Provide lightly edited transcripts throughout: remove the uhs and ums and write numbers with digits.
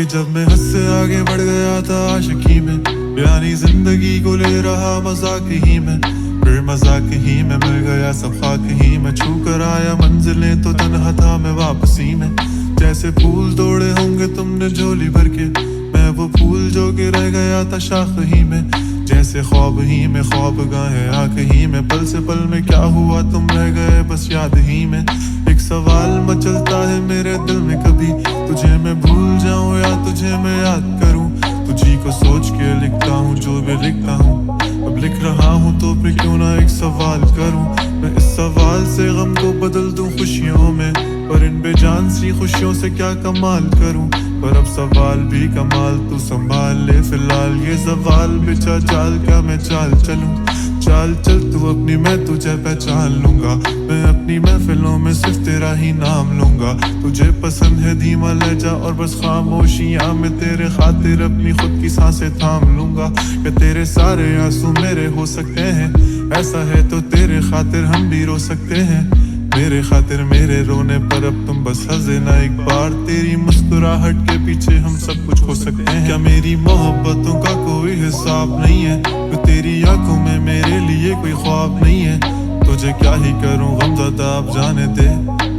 कि जब मैं हद से आगे बढ़ गया था आशिकी में, यानी जिंदगी को ले रहा मजाक ही में, फिर मजाक ही में मिल गया सब खाक ही में। छू कर आया मंजिलें तो तन्हा था मैं वापसी में। जैसे फूल तोड़े होंगे तुमने झोली भर के, मैं वो फूल जो कि रह गया था शाख ही में। जैसे ख्वाब ही में ख्वाब गाहे आँख ही में, पल से पल में क्या हुआ तुम रह गए बस याद ही में। एक सवाल मचलता है मेरे दिल में, कभी तुझे मैं भूल जाऊं या तुझे मैं याद करूं। तुझी को सोच के लिखता हूँ जो भी लिखता हूँ, अब लिख रहा हूँ तो फिर क्यों ना एक सवाल करूं। मैं इस सवाल से गम को बदल दूं खुशियों में, पर इन बेजान सी खुशियों से क्या कमाल करूं। पर अब सवाल भी कमाल तू संभाल ले फिलहाल, ये सवाल बिछा चाल क्या मैं चाल चलूं। चाल चल तू अपनी, मैं तुझे पहचान लूंगा। मैं अपनी महफिलों में सिर्फ तेरा ही नाम लूंगा। तुझे पसंद है धीमा लहजा और बस खामोशियां, मैं तेरे खातिर अपनी खुद की सांसें थाम लूंगा। कि तेरे सारे आंसू मेरे हो सकते हैं, ऐसा है तो तेरे खातिर हम भी रो सकते हैं। मेरे खातिर मेरे रोने पर अब तुम बस हंसे ना एक बार, तेरी मुस्कुराहट के पीछे हम सब कुछ खो सकते हैं। क्या मेरी मोहब्बतों का कोई हिसाब नहीं है, तो तेरी आंखों में मेरे लिए कोई ख्वाब नहीं है। तुझे क्या ही करूं गमज़दा अब जाने दे,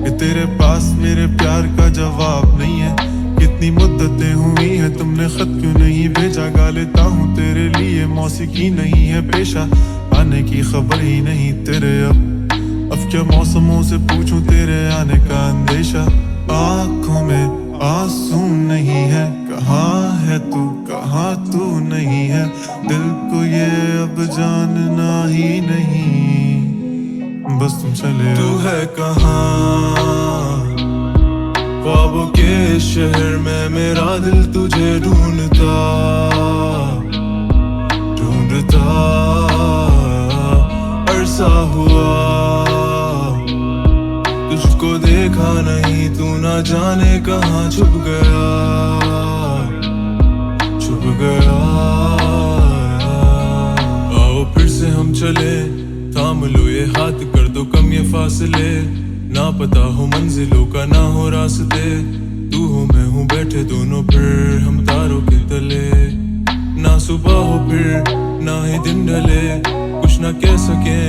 कि तेरे पास मेरे प्यार का जवाब नहीं है। कितनी मुद्दतें हुई हैं तुमने खत क्यों नहीं भेजा, गा लेता हूँ तेरे लिए मौसीकी नहीं है पेशा। आने की खबर ही नहीं तेरे अब क्या मौसमों से पूछूं तेरे आने का अंदेशा। आँखों में आंसू नहीं है, कहाँ है तू कहाँ तू नहीं है। दिल को ये अब जानना ही नहीं, बस तुम चले। तू है कहाँ ख्वाबों के शहर में, मेरा दिल तुझे ढूंढता ढूंढता अरसा हुआ। तुझको देखा नहीं तू ना जाने कहाँ छुप गया छुप गया। आओ फिर से हम चले, थाम लो ये हाथ कर दो कम ये फासले। ना पता हो मंजिलों का ना हो रास्ते, तू हो मैं हूँ बैठे दोनों फिर हम तारों के तले। ना सुबह हो फिर ना ही दिन ढले, कुछ ना कह सके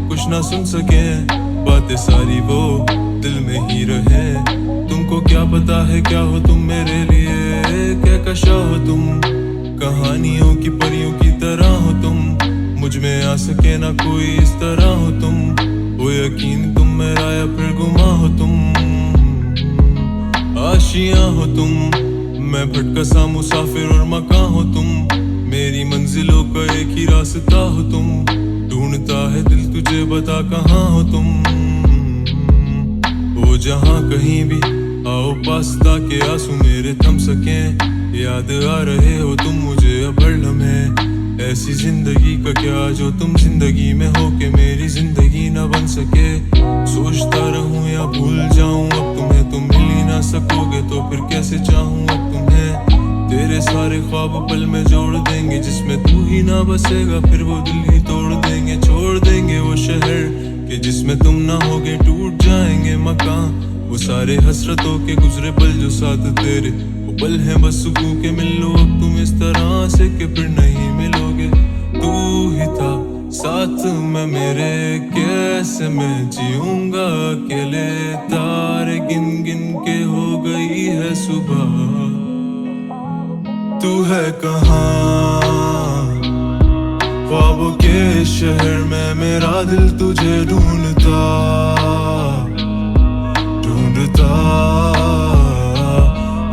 कुछ ना सुन सके, बातें सारी वो दिल में ही रहे। तुमको क्या पता है क्या हो तुम मेरे लिए, क्या कशा हो तुम, कहानियों की परियों की तरह हो तुम। मुझ में आ सके ना कोई इस तरह हो तुम, वो यकीन तुम मेरा या फिर गुमा हो तुम। आशियां हो तुम, मैं भटका सा मुसाफिर और मकान हो तुम। मेरी मंजिलों का एक ही रास्ता हो तुम, ढूंढता है दिल तुझे बता कहाँ हो तुम। वो जहाँ कहीं भी आओ पास ताकि आंसू मेरे थम सके। याद आ रहे हो तुम मुझे अब हर लम्हे, ऐसी जिंदगी का क्या जो तुम जिंदगी में हो के मेरी जिंदगी न बन सके। सोचता रहूं या भूल जाऊं अब तुम्हें, तुम मिल ही ना सकोगे तो फिर कैसे चाहूं अब तुम्हें। तेरे सारे ख्वाब पल में जोड़ देंगे, जिसमें तू ही ना बसेगा फिर वो दिल ही तोड़ देंगे। छोड़ देंगे वो शहर कि जिसमें तुम ना होगे, टूट जाएंगे मकान वो सारे हसरतों के गुजरे पल जो साथ तेरे। वो पल हैं बस सुकून के मिल लो अब तुम इस तरह से कि फिर नहीं मिलोगे। तू ही था साथ में मेरे, कैसे मैं जीऊंगा अकेले। तारे गिन गिन के हो गई है सुबह, तू है कहाँ ख्वाबों के शहर में, मेरा दिल तुझे ढूंढता ढूंढता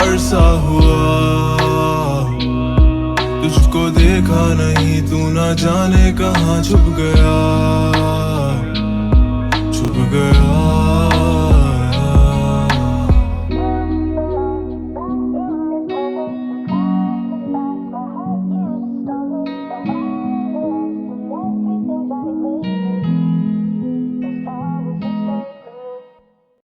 अरसा हुआ। तुझको देखा नहीं तू ना जाने कहाँ छुप गया छुप गया।